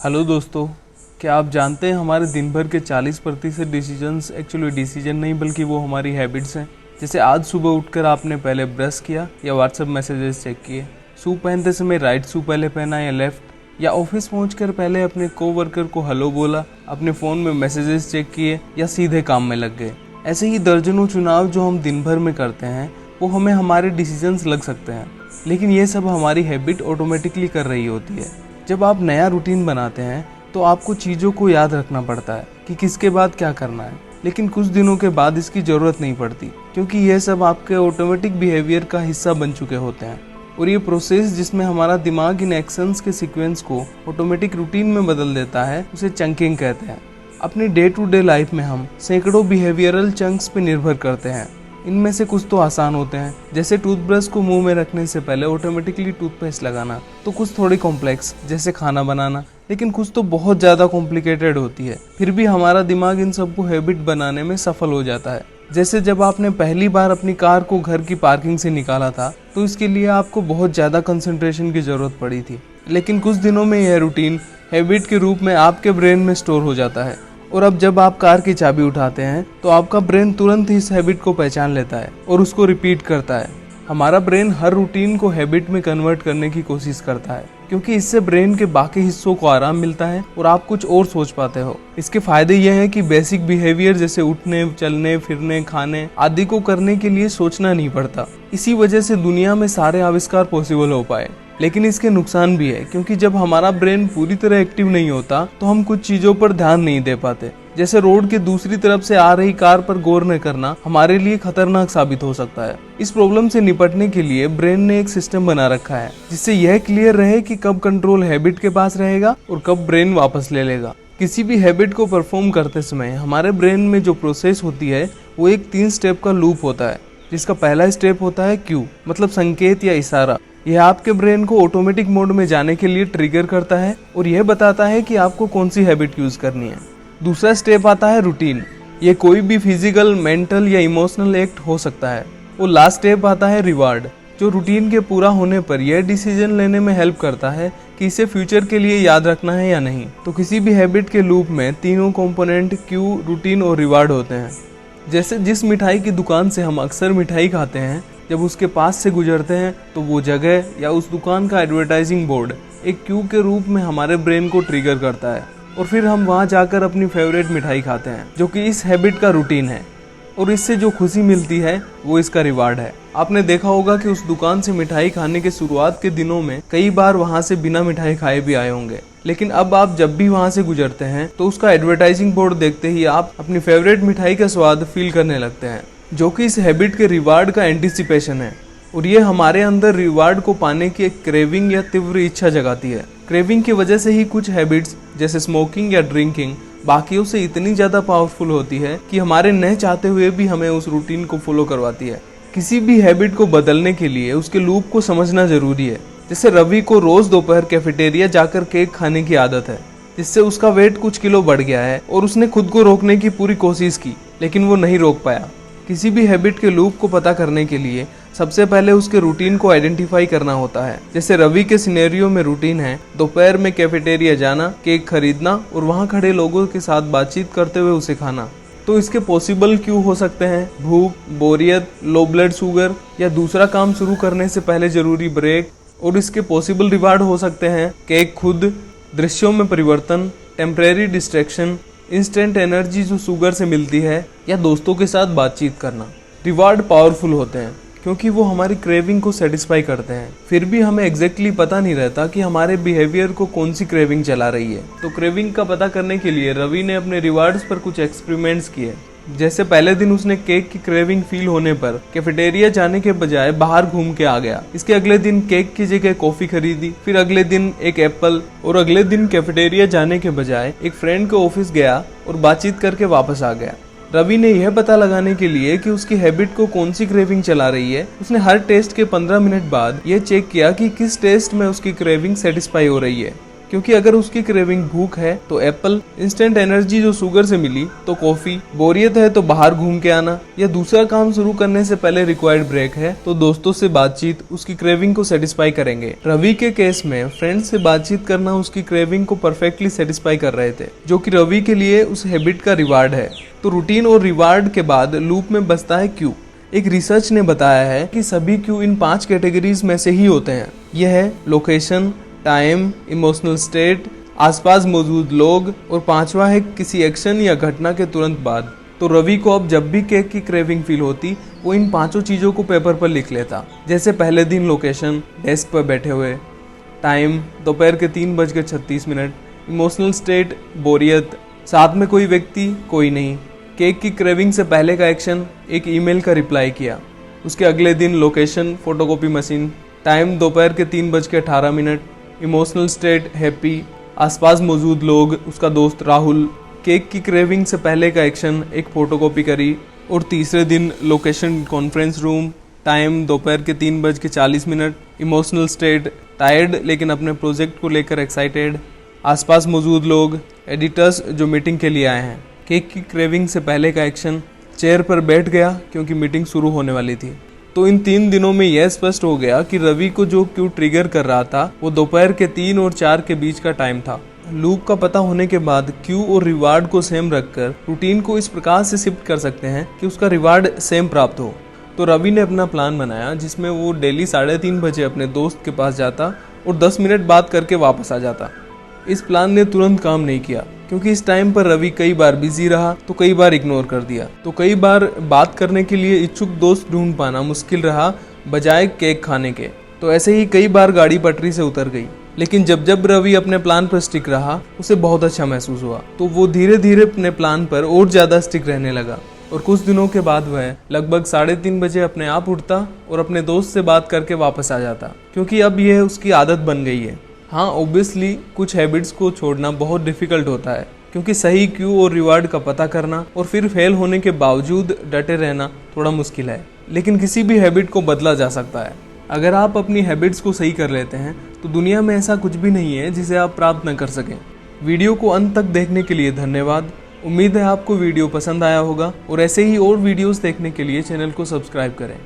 Hello दोस्तों, क्या आप जानते हैं हमारे दिन भर के 40% डिसीजंस एक्चुअली डिसीजन नहीं बल्कि वो हमारी हैबिट्स हैं। जैसे आज सुबह उठकर आपने पहले ब्रश किया या व्हाट्सएप मैसेजेस चेक किए, शू पहनते समय राइट शू पहले पहना या लेफ्ट, या ऑफिस पहुंचकर पहले अपने कोवर्कर को हेलो बोला, अपने फ़ोन में मैसेजेस चेक किए या सीधे काम में लग गए। ऐसे ही दर्जनों चुनाव जो हम दिन भर में करते हैं वो हमें हमारे डिसीजंस लग सकते हैं, लेकिन ये सब हमारी हैबिट ऑटोमेटिकली कर रही होती है। जब आप नया रूटीन बनाते हैं तो आपको चीज़ों को याद रखना पड़ता है कि किसके बाद क्या करना है, लेकिन कुछ दिनों के बाद इसकी ज़रूरत नहीं पड़ती क्योंकि यह सब आपके ऑटोमेटिक बिहेवियर का हिस्सा बन चुके होते हैं। और ये प्रोसेस जिसमें हमारा दिमाग इन एक्शंस के सीक्वेंस को ऑटोमेटिक रूटीन में बदल देता है उसे चंकिंग कहते हैं। अपनी डे टू डे लाइफ में हम सैकड़ों बिहेवियरल चंक्स पे निर्भर करते हैं। इनमें से कुछ तो आसान होते हैं, जैसे टूथब्रश को मुंह में रखने से पहले ऑटोमेटिकली टूथपेस्ट लगाना, तो कुछ थोड़ी कॉम्प्लेक्स जैसे खाना बनाना, लेकिन कुछ तो बहुत ज़्यादा कॉम्प्लिकेटेड होती है। फिर भी हमारा दिमाग इन सबको हैबिट बनाने में सफल हो जाता है। जैसे जब आपने पहली बार अपनी कार को घर की पार्किंग से निकाला था तो इसके लिए आपको बहुत ज़्यादा कंसंट्रेशन की ज़रूरत पड़ी थी, लेकिन कुछ दिनों में यह रूटीन हैबिट के रूप में आपके ब्रेन में स्टोर हो जाता है। और अब जब आप कार की चाबी उठाते हैं तो आपका ब्रेन तुरंत ही इस हैबिट को पहचान लेता है और उसको रिपीट करता है। हमारा ब्रेन हर रूटीन को हैबिट में कन्वर्ट करने की कोशिश करता है क्योंकि इससे ब्रेन के बाकी हिस्सों को आराम मिलता है और आप कुछ और सोच पाते हो। इसके फायदे यह हैं कि बेसिक बिहेवियर जैसे उठने, चलने, फिरने, खाने आदि को करने के लिए सोचना नहीं पड़ता। इसी वजह से दुनिया में सारे आविष्कार पॉसिबल हो पाए। लेकिन इसके नुकसान भी है क्योंकि जब हमारा ब्रेन पूरी तरह एक्टिव नहीं होता तो हम कुछ चीजों पर ध्यान नहीं दे पाते। जैसे रोड के दूसरी तरफ से आ रही कार पर गौर न करना हमारे लिए खतरनाक साबित हो सकता है। इस प्रॉब्लम से निपटने के लिए ब्रेन ने एक सिस्टम बना रखा है जिससे यह क्लियर रहे कि कब कंट्रोल हैबिट के पास रहेगा और कब ब्रेन वापस ले लेगा। किसी भी हैबिट को परफॉर्म करते समय हमारे ब्रेन में जो प्रोसेस होती है वो एक 3 स्टेप का लूप होता है, जिसका पहला स्टेप होता है क्यू, मतलब संकेत या इशारा। यह आपके ब्रेन को ऑटोमेटिक मोड में जाने के लिए ट्रिगर करता है और यह बताता है कि आपको कौन सी हैबिट यूज करनी है। दूसरा स्टेप आता है रूटीन। यह कोई भी फिजिकल, मेंटल या इमोशनल एक्ट हो सकता है। और लास्ट स्टेप आता है रिवार्ड, जो रूटीन के पूरा होने पर यह डिसीजन लेने में हेल्प करता है कि इसे फ्यूचर के लिए याद रखना है या नहीं। तो किसी भी हैबिट के लूप में तीनों कंपोनेंट क्यू, रूटीन और रिवार्ड होते हैं। जैसे जिस मिठाई की दुकान से हम अक्सर मिठाई खाते हैं, जब उसके पास से गुजरते हैं तो वो जगह या उस दुकान का एडवर्टाइजिंग बोर्ड एक क्यू के रूप में हमारे ब्रेन को ट्रिगर करता है और फिर हम वहाँ जाकर अपनी फेवरेट मिठाई खाते हैं, जो कि इस हैबिट का रूटीन है। और इससे जो खुशी मिलती है वो इसका रिवार्ड है। आपने देखा होगा कि उस दुकान से मिठाई खाने के शुरुआत के दिनों में कई बार वहाँ से बिना मिठाई खाए भी आए होंगे, लेकिन अब आप जब भी वहाँ से गुजरते हैं तो उसका एडवर्टाइजिंग बोर्ड देखते ही आप अपनी फेवरेट मिठाई का स्वाद फील करने लगते हैं, जो कि इस हैबिट के रिवार्ड का एंटिसिपेशन है। और ये हमारे अंदर रिवार्ड को पाने की एक क्रेविंग या तीव्र इच्छा जगाती है। क्रेविंग की वजह से ही कुछ हैबिट्स जैसे स्मोकिंग या ड्रिंकिंग बाकियों से इतनी ज़्यादा पावरफुल होती है कि हमारे न चाहते हुए भी हमें उस रूटीन को फॉलो करवाती है। किसी भी हैबिट को बदलने के लिए उसके लूप को समझना जरूरी है। जैसे रवि को रोज दोपहर कैफेटेरिया जाकर केक खाने की आदत है, जिससे उसका वेट कुछ किलो बढ़ गया है और उसने खुद को रोकने की पूरी कोशिश की, लेकिन वो नहीं रोक पाया। किसी भी हैबिट के लूप को पता करने के लिए सबसे पहले उसके रूटीन को आइडेंटिफाई करना होता है। जैसे रवि के सिनेरियो में रूटीन है दोपहर में कैफेटेरिया जाना, केक खरीदना और वहाँ खड़े लोगों के साथ बातचीत करते हुए उसे खाना। तो इसके पॉसिबल क्यू हो सकते हैं भूख, बोरियत, लो ब्लड शुगर या दूसरा काम शुरू करने से पहले जरूरी ब्रेक। और इसके पॉसिबल रिवार्ड हो सकते हैं केक खुद, दृश्यों में परिवर्तन, टेम्परेरी डिस्ट्रैक्शन, इंस्टेंट एनर्जी जो शुगर से मिलती है, या दोस्तों के साथ बातचीत करना। रिवार्ड पावरफुल होते हैं क्योंकि वो हमारी क्रेविंग को सेटिस्फाई करते हैं। फिर भी हमें एग्जैक्टली पता नहीं रहता कि हमारे बिहेवियर को कौन सी क्रेविंग चला रही है। तो क्रेविंग का पता करने के लिए रवि ने अपने रिवार्ड्स पर कुछ एक्सपेरिमेंट्स किए। जैसे पहले दिन उसने केक की क्रेविंग फील होने पर कैफेटेरिया जाने के बजाय बाहर घूम के आ गया। इसके अगले दिन केक की जगह कॉफी खरीदी, फिर अगले दिन एक एप्पल, और अगले दिन कैफेटेरिया जाने के बजाय एक फ्रेंड के ऑफिस गया और बातचीत करके वापस आ गया। रवि ने यह पता लगाने के लिए कि उसकी हैबिट को कौन सी क्रेविंग चला रही है, उसने हर टेस्ट के 15 मिनट बाद यह चेक किया कि किस टेस्ट में उसकी क्रेविंग सेटिस्फाई हो रही है। क्योंकि अगर उसकी क्रेविंग भूख है तो एप्पल, इंस्टेंट एनर्जी जो शुगर से मिली तो कॉफी, बोरियत है तो बाहर घूम के आना, या दूसरा काम शुरू करने से पहले रिक्वायर्ड ब्रेक है तो दोस्तों से बातचीत उसकी क्रेविंग को सेटिस्फाई करेंगे। रवि के केस में फ्रेंड्स से बातचीत करना उसकी क्रेविंग को परफेक्टली सेटिस्फाई कर रहे थे, जो कि रवि के लिए उस हैबिट का रिवार्ड है। तो रूटीन और रिवार्ड के बाद लूप में बचता है क्यू। एक रिसर्च ने बताया है कि सभी क्यू इन 5 कैटेगरीज में से ही होते हैं। यह है लोकेशन, टाइम, इमोशनल स्टेट, आसपास मौजूद लोग, और 5वां है किसी एक्शन या घटना के तुरंत बाद। तो रवि को अब जब भी केक की क्रेविंग फील होती वो इन 5 चीजों को पेपर पर लिख लेता। जैसे पहले दिन लोकेशन, डेस्क पर बैठे हुए, टाइम दोपहर के 3:36, इमोशनल स्टेट बोरियत, साथ में कोई व्यक्ति कोई नहीं, केक की क्रेविंग से पहले का एक्शन एक ईमेल का रिप्लाई किया, उसके अगले दिन लोकेशन फोटोकॉपी मशीन, टाइम दोपहर के 3:18, इमोशनल स्टेट हैप्पी, आसपास मौजूद लोग उसका दोस्त राहुल, केक की क्रेविंग से पहले का एक्शन एक फोटोकॉपी करी, और तीसरे दिन लोकेशन कॉन्फ्रेंस रूम, टाइम दोपहर के 3:40, इमोशनल स्टेट टायर्ड लेकिन अपने प्रोजेक्ट को लेकर एक्साइटेड, आसपास मौजूद लोग एडिटर्स जो मीटिंग के लिए आए हैं। केक की क्रेविंग से पहले का एक्शन चेयर पर बैठ गया क्योंकि मीटिंग शुरू होने वाली थी। तो इन 3 दिनों में यह स्पष्ट हो गया कि रवि को जो क्यू ट्रिगर कर रहा था वो दोपहर के 3 और 4 के बीच का टाइम था। लूप का पता होने के बाद क्यू और रिवार्ड को सेम रखकर रूटीन को इस प्रकार से शिफ्ट कर सकते हैं कि उसका रिवार्ड सेम प्राप्त हो। तो रवि ने अपना प्लान बनाया जिसमें वो डेली 3:30 बजे अपने दोस्त के पास जाता और 10 मिनट बात करके वापस आ जाता। इस प्लान ने तुरंत काम नहीं किया क्योंकि इस टाइम पर रवि कई बार बिजी रहा तो कई बार इग्नोर कर दिया। तो कई बार बात करने के लिए इच्छुक दोस्त ढूंढ पाना मुश्किल रहा बजाय केक खाने के। तो ऐसे ही कई बार गाड़ी पटरी से उतर गई। लेकिन जब रवि अपने प्लान पर स्टिक रहा उसे बहुत अच्छा महसूस हुआ, तो वो धीरे धीरे अपने प्लान पर और ज्यादा स्टिक रहने लगा। और कुछ दिनों के बाद वह लगभग 3:30 बजे अपने आप उठता और अपने दोस्त से बात करके वापस आ जाता, क्योंकि अब यह उसकी आदत बन गई है। हाँ, ऑब्वियसली कुछ हैबिट्स को छोड़ना बहुत डिफिकल्ट होता है, क्योंकि सही क्यू और रिवार्ड का पता करना और फिर फेल होने के बावजूद डटे रहना थोड़ा मुश्किल है। लेकिन किसी भी हैबिट को बदला जा सकता है। अगर आप अपनी हैबिट्स को सही कर लेते हैं तो दुनिया में ऐसा कुछ भी नहीं है जिसे आप प्राप्त न कर सकें। वीडियो को अंत तक देखने के लिए धन्यवाद। उम्मीद है आपको वीडियो पसंद आया होगा, और ऐसे ही और वीडियोस देखने के लिए चैनल को सब्सक्राइब करें।